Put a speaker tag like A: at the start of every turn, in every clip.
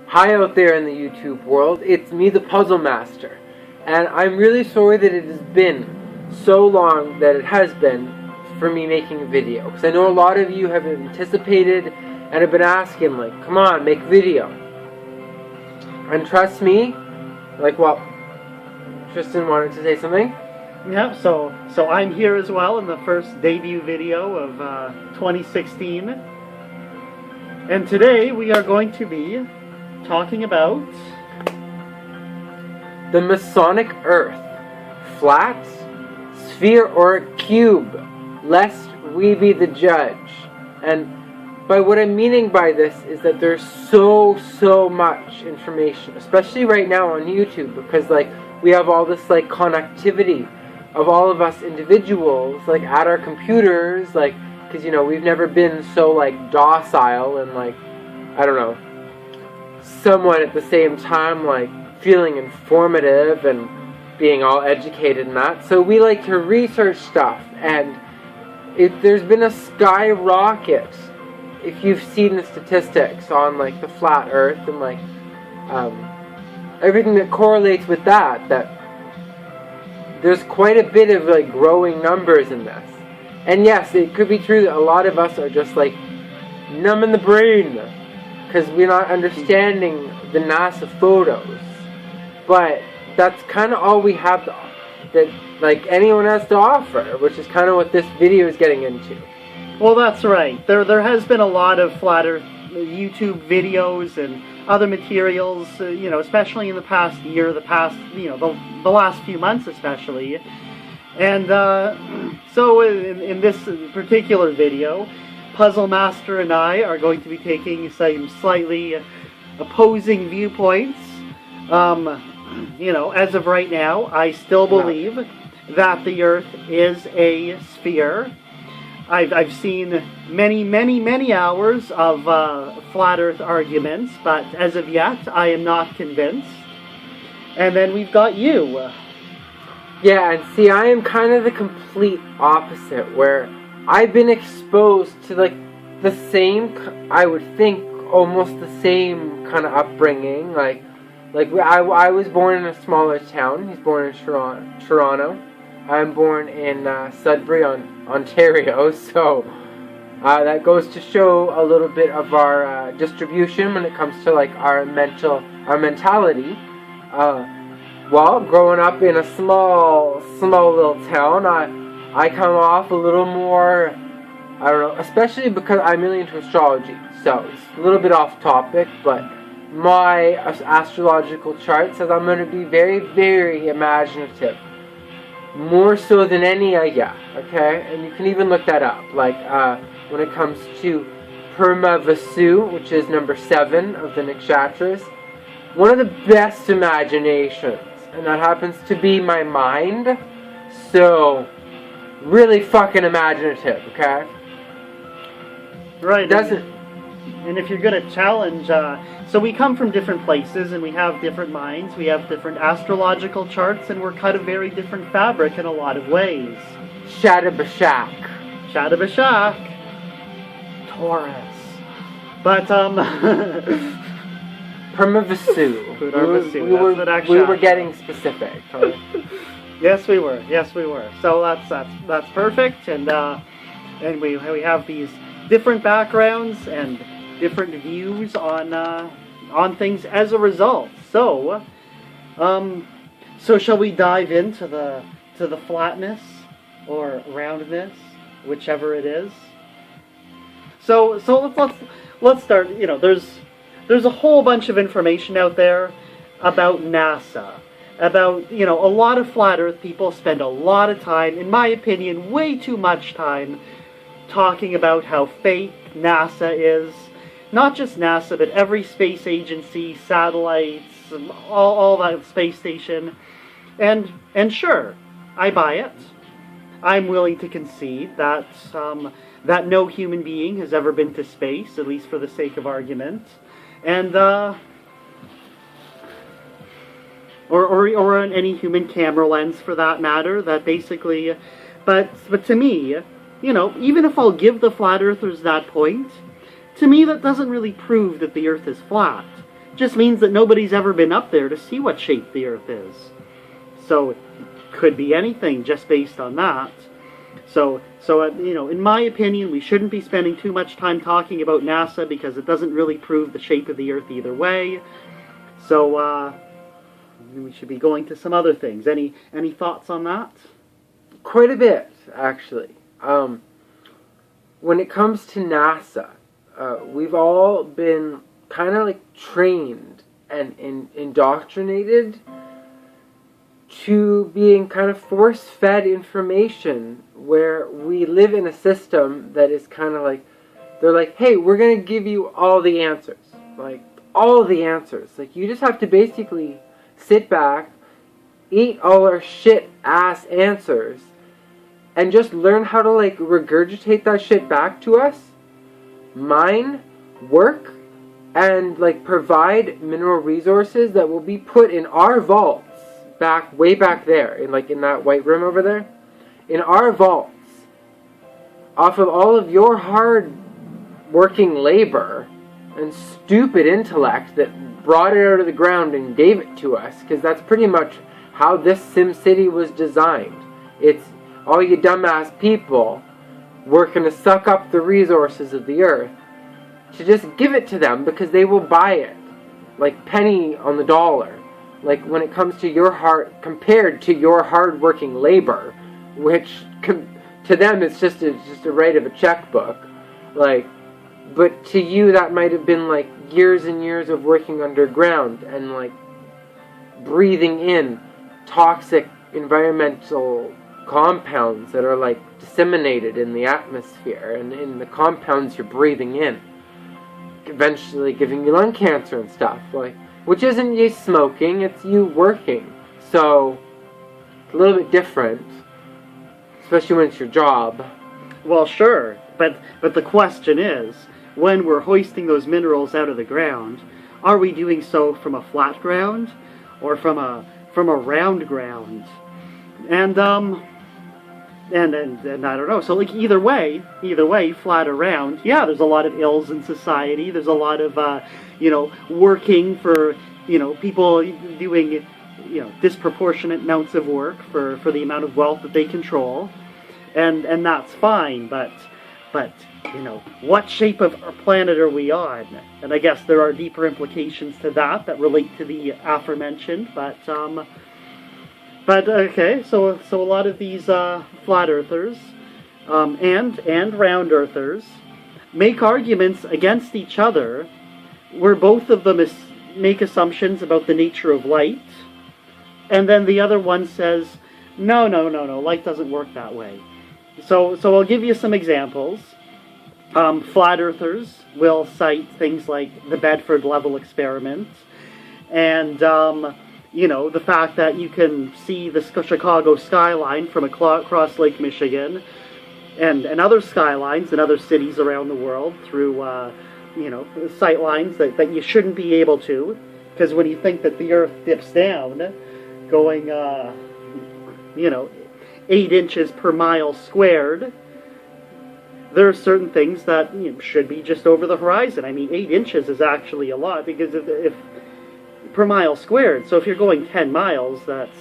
A: Hi out there in the YouTube world, it's me, the Puzzle Master, and I'm really sorry that it has been so long that it has been for me making a video, because I know a lot of you have anticipated and have been asking, like, come on, make video. And trust me, like, well, Tristan wanted to say something?
B: Yeah, so I'm here as well in the first debut video of 2016, and today we are going to be talking about
A: the Masonic Earth, flat, sphere, or cube, lest we be the judge. And by what I'm meaning by this is that there's so much information, especially right now on YouTube, because like we have all this like connectivity of all of us individuals like at our computers, like, because you know we've never been so like docile and like, I don't know, somewhat at the same time like feeling informative and being all educated and that. So we like to research stuff, and there's been a skyrocket, if you've seen the statistics on like the flat earth and like everything that correlates with that there's quite a bit of like growing numbers in this. And yes, it could be true that a lot of us are just like numb in the brain because we're not understanding the NASA photos. But that's kind of all we have that like anyone has to offer, which is kind of what this video is getting into.
B: Well, that's right. There has been a lot of flat Earth YouTube videos and other materials, you know, especially in the past year, the last few months especially. And so in this particular video, Puzzle Master and I are going to be taking some slightly opposing viewpoints. You know, as of right now, I still believe that the Earth is a sphere. I've seen many hours of flat Earth arguments, but as of yet, I am not convinced. And then we've got you.
A: Yeah, and see, I am kind of the complete opposite, where I've been exposed to like the same, I would think, almost the same kind of upbringing. Like I was born in a smaller town. He's born in Toronto. I'm born in Sudbury, Ontario, so that goes to show a little bit of our distribution when it comes to like our mentality. Well, growing up in a small little town, I come off a little more, I don't know, especially because I'm really into astrology. So it's a little bit off topic, but my astrological chart says I'm going to be very imaginative. More so than any idea, okay? And you can even look that up. Like, when it comes to Purma Vasu, which is number 7 of the nakshatras, one of the best imaginations, and that happens to be my mind. So, really fucking imaginative, okay?
B: Right. And if you're going to challenge, so we come from different places and we have different minds, we have different astrological charts, and we're cut of very different fabric in a lot of ways.
A: Shadabashak.
B: Taurus. But,
A: Purmavasu. We were getting specific.
B: Yes, we were. So that's perfect, and we have these different backgrounds and different views on things as a result. So shall we dive into the flatness or roundness, whichever it is? So let's start. You know, there's a whole bunch of information out there about NASA. About, you know, a lot of flat Earth people spend a lot of time, in my opinion, way too much time, talking about how fake NASA is. Not just NASA, but every space agency, satellites, all that space station. And sure, I buy it. I'm willing to concede that that no human being has ever been to space, at least for the sake of argument. And or on any human camera lens for that matter, that basically, but to me, you know, even if I'll give the flat earthers that point, to me that doesn't really prove that the Earth is flat. It just means that nobody's ever been up there to see what shape the Earth is. So it could be anything just based on that. So in my opinion, we shouldn't be spending too much time talking about NASA because it doesn't really prove the shape of the Earth either way. So we should be going to some other things. Any thoughts on that?
A: Quite a bit, actually. When it comes to NASA, we've all been kind of like trained and indoctrinated to being kind of force-fed information where we live in a system that is kind of like, they're like, hey, we're going to give you all the answers. Like, all the answers. Like, you just have to basically sit back, eat all our shit-ass answers, and just learn how to, like, regurgitate that shit back to us, mine, work, and, like, provide mineral resources that will be put in our vaults, way back there, in that white room over there, in our vaults, off of all of your hard working labor and stupid intellect that brought it out of the ground and gave it to us, because that's pretty much how this SimCity was designed. It's all you dumbass people working to suck up the resources of the earth to just give it to them because they will buy it, like penny on the dollar. Like, when it comes to your compared to your hard-working labor, which to them it's just a write of a checkbook, like, but to you that might have been like years and years of working underground and like breathing in toxic environmental compounds that are like disseminated in the atmosphere and in the compounds you're breathing in, eventually giving you lung cancer and stuff, like. Which isn't you smoking, it's you working. So, it's a little bit different. Especially when it's your job.
B: Well, sure. But the question is, when we're hoisting those minerals out of the ground, are we doing so from a flat ground or from a round ground? And I don't know. So like either way, flat or round, yeah, there's a lot of ills in society. There's a lot of working for, people doing, disproportionate amounts of work for the amount of wealth that they control. And that's fine, but what shape of our planet are we on? And I guess there are deeper implications to that relate to the aforementioned, but okay, so a lot of these flat earthers and round earthers make arguments against each other where both of them make assumptions about the nature of light, and then the other one says, no, light doesn't work that way. So I'll give you some examples. Flat earthers will cite things like the Bedford level experiment, and the fact that you can see the Chicago skyline from across Lake Michigan, and other skylines in other cities around the world through, sight lines that you shouldn't be able to, because when you think that the Earth dips down, going, 8 inches per mile squared, there are certain things that should be just over the horizon. I mean, 8 inches is actually a lot, because if per mile squared, so if you're going 10 miles, that's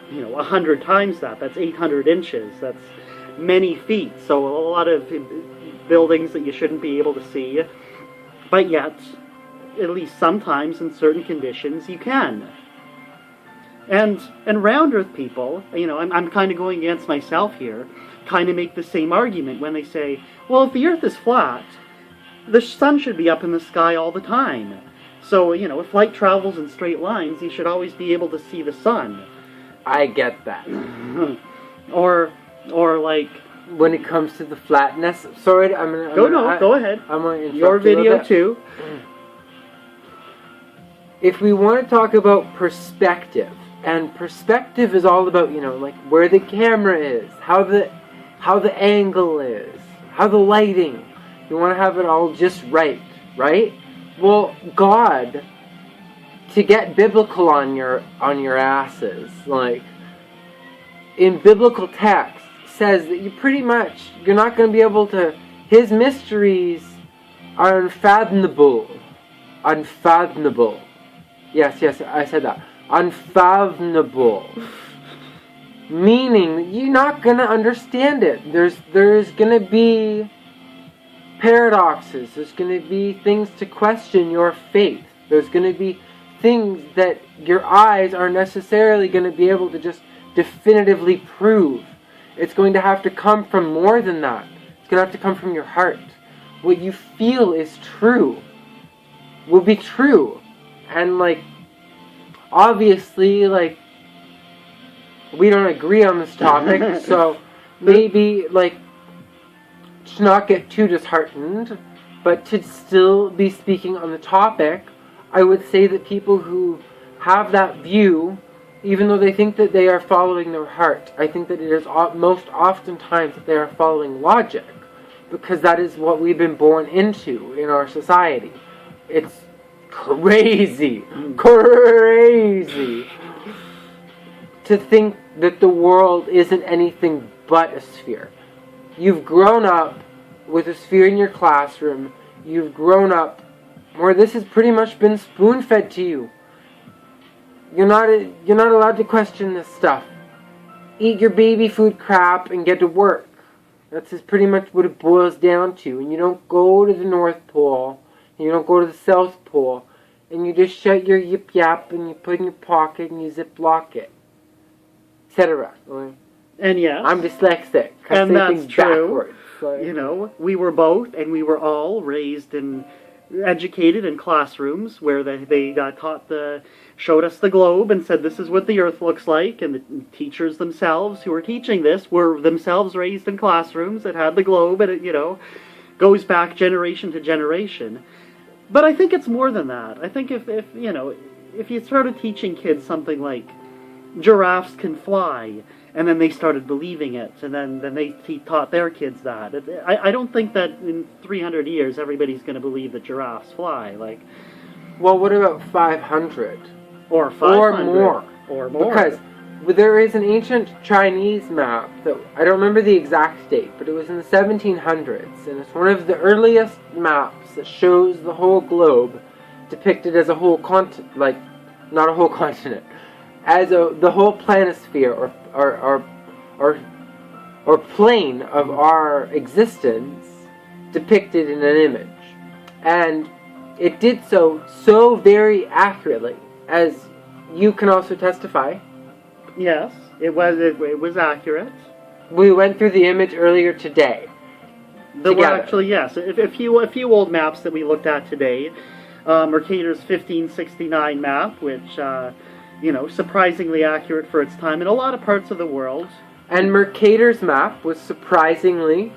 B: 100 times that's 800 inches, that's many feet, so a lot of buildings that you shouldn't be able to see, but yet, at least sometimes in certain conditions, you can. And round earth people, I'm kind of going against myself here, kind of make the same argument when they say, well, if the earth is flat, the sun should be up in the sky all the time. So, if light travels in straight lines, you should always be able to see the sun.
A: I get that.
B: or like...
A: When it comes to the flatness... Sorry,
B: go ahead.
A: I'm going to interrupt
B: your video, too.
A: If we want to talk about perspective, and perspective is all about, where the camera is, how the angle is, how the lighting. You want to have it all just right? Well, God, to get biblical on your asses, like, in biblical text, says that you're not going to be able to, his mysteries are unfathomable. Unfathomable. Yes, I said that. Unfathomable. Meaning that you're not gonna understand it. There's gonna be paradoxes. There's gonna be things to question your faith. There's gonna be things that your eyes aren't necessarily gonna be able to just definitively prove. It's going to have to come from more than that. It's gonna have to come from your heart. What you feel is true will be true. And like, obviously, like, we don't agree on this topic, so maybe, like, to not get too disheartened, but to still be speaking on the topic, I would say that people who have that view, even though they think that they are following their heart, I think that it is most oftentimes that they are following logic, because that is what we've been born into in our society. It's crazy to think that the world isn't anything but a sphere. You've grown up with a sphere in your classroom. You've grown up where this has pretty much been spoon-fed to you. You're not allowed to question this stuff. Eat your baby food crap and get to work. That's just pretty much what it boils down to. And you don't go to the North Pole, and you don't go to the South Pole, and you just shut your yip yap and you put it in your pocket and you ziplock it, etc.
B: And yes,
A: I'm dyslexic.
B: And that's true.
A: Backwards, so.
B: You know, we were both, and we were all raised and educated in classrooms where they showed us the globe and said this is what the Earth looks like, and the teachers themselves who were teaching this were themselves raised in classrooms that had the globe, and it, goes back generation to generation. But I think it's more than that. I think if you started teaching kids something like giraffes can fly, and then they started believing it, and then they taught their kids that. I don't think that in 300 years everybody's going to believe that giraffes fly. Like,
A: well, what about 500?
B: Or 500?
A: Or more. Because there is an ancient Chinese map that I don't remember the exact date, but it was in the 1700s, and it's one of the earliest maps that shows the whole globe depicted as a whole continent, like not a whole continent, as the whole planisphere or plane of our existence depicted in an image, and it did so very accurately, as you can also testify.
B: Yes, it was accurate.
A: We went through the image earlier today.
B: Actually, yes. A few old maps that we looked at today. Mercator's 1569 map, which, surprisingly accurate for its time in a lot of parts of the world.
A: And Mercator's map was surprisingly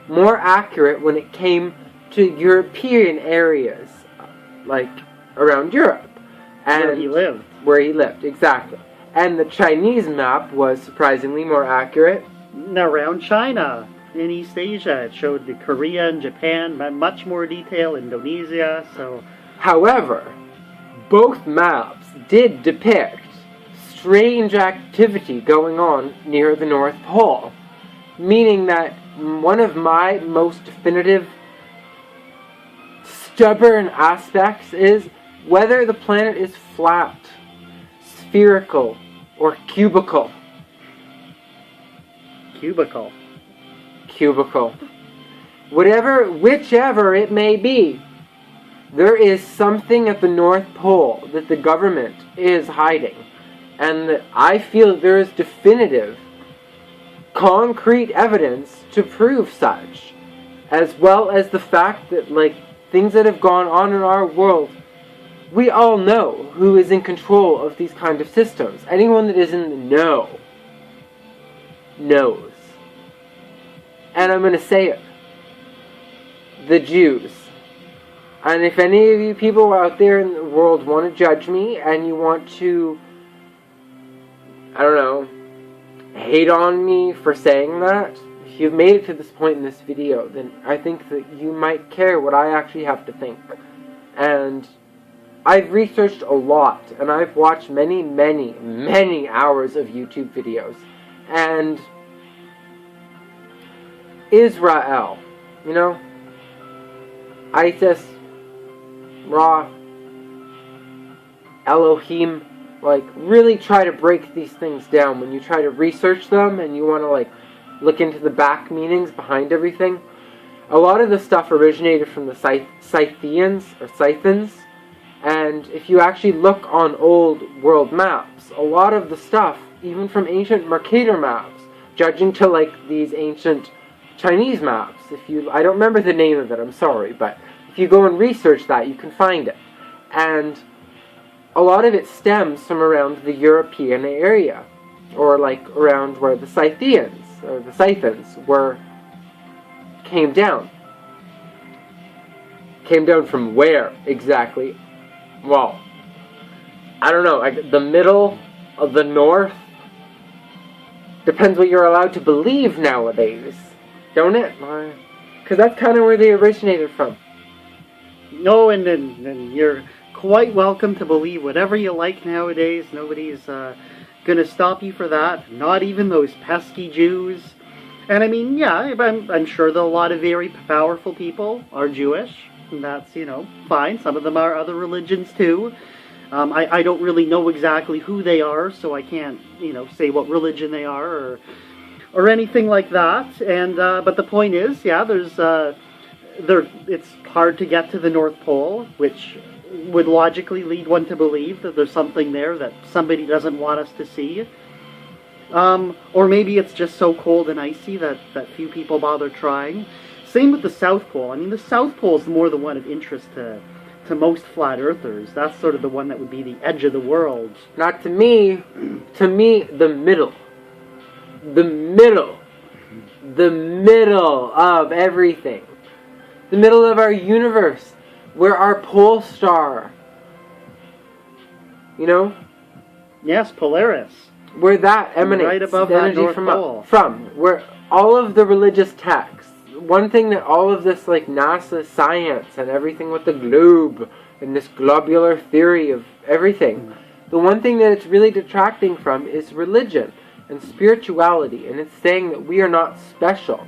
A: more accurate when it came to European areas, like around Europe. And where he lived, exactly. And the Chinese map was surprisingly more accurate.
B: Around China, in East Asia. It showed the Korea and Japan, much more detail, Indonesia, so...
A: However, both maps did depict strange activity going on near the North Pole. Meaning that one of my most definitive, stubborn aspects is whether the planet is flat, spherical, or cubical.
B: Cubicle.
A: Whichever it may be, there is something at the North Pole that the government is hiding. And that I feel there is definitive, concrete evidence to prove such. As well as the fact that, things that have gone on in our world, we all know who is in control of these kind of systems. Anyone that is in the know knows. And I'm going to say it. The Jews. And if any of you people out there in the world want to judge me and you want to, hate on me for saying that, if you've made it to this point in this video, then I think that you might care what I actually have to think. And I've researched a lot, and I've watched many, many, many hours of YouTube videos. And Israel, Isis, Ra, Elohim, like, really try to break these things down. When you try to research them and you want to, like, look into the back meanings behind everything, a lot of the stuff originated from the Scythians, or Scythians, and if you actually look on old world maps, a lot of the stuff, even from ancient Mercator maps, judging to, like, these ancient Chinese maps, I don't remember the name of it, I'm sorry, but if you go and research that, you can find it. And a lot of it stems from around the European area, or like around where the Scythians, or the Scythians, came down. Came down from where, exactly? Well, I don't know, the middle of the north? Depends what you're allowed to believe nowadays, don't it? Because that's kind of where they originated from.
B: No, and then you're quite welcome to believe whatever you like nowadays. Nobody's going to stop you for that. Not even those pesky Jews. And I mean, yeah, I'm sure that a lot of very powerful people are Jewish. And that's, fine. Some of them are other religions too. I don't really know exactly who they are, so I can't, say what religion they are or anything like that. And but the point is, yeah, it's hard to get to the North Pole, which would logically lead one to believe that there's something there that somebody doesn't want us to see. Or maybe it's just so cold and icy that few people bother trying. Same with the South Pole. I mean, the South Pole is more the one of interest to most flat earthers. That's sort of the one that would be the edge of the world.
A: Not to me. To me, the middle. The middle. The middle of everything. The middle of our universe. Where our pole star.
B: Yes, Polaris.
A: Where that emanates.
B: Right above
A: the
B: that
A: energy
B: North Pole.
A: From. Where all of the religious texts. One thing that all of this, like, NASA science and everything with the globe and this globular theory of everything, the one thing that it's really detracting from is religion and spirituality, and it's saying that we are not special.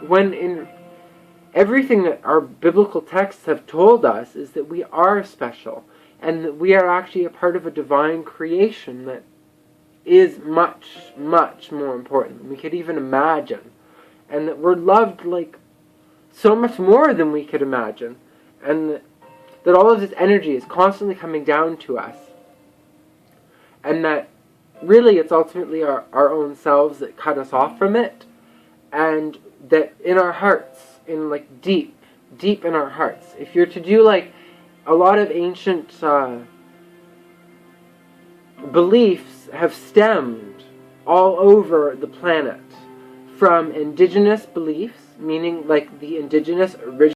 A: When in everything that our biblical texts have told us is that we are special, and that we are actually a part of a divine creation that is much, much more important than we could even imagine. And that we're loved, like, so much more than we could imagine. And that all of this energy is constantly coming down to us. And that really it's ultimately our own selves that cut us off from it. And that in our hearts, in, like, deep in our hearts, if you're to do, like, a lot of ancient beliefs have stemmed all over the planet from indigenous beliefs, meaning like the indigenous original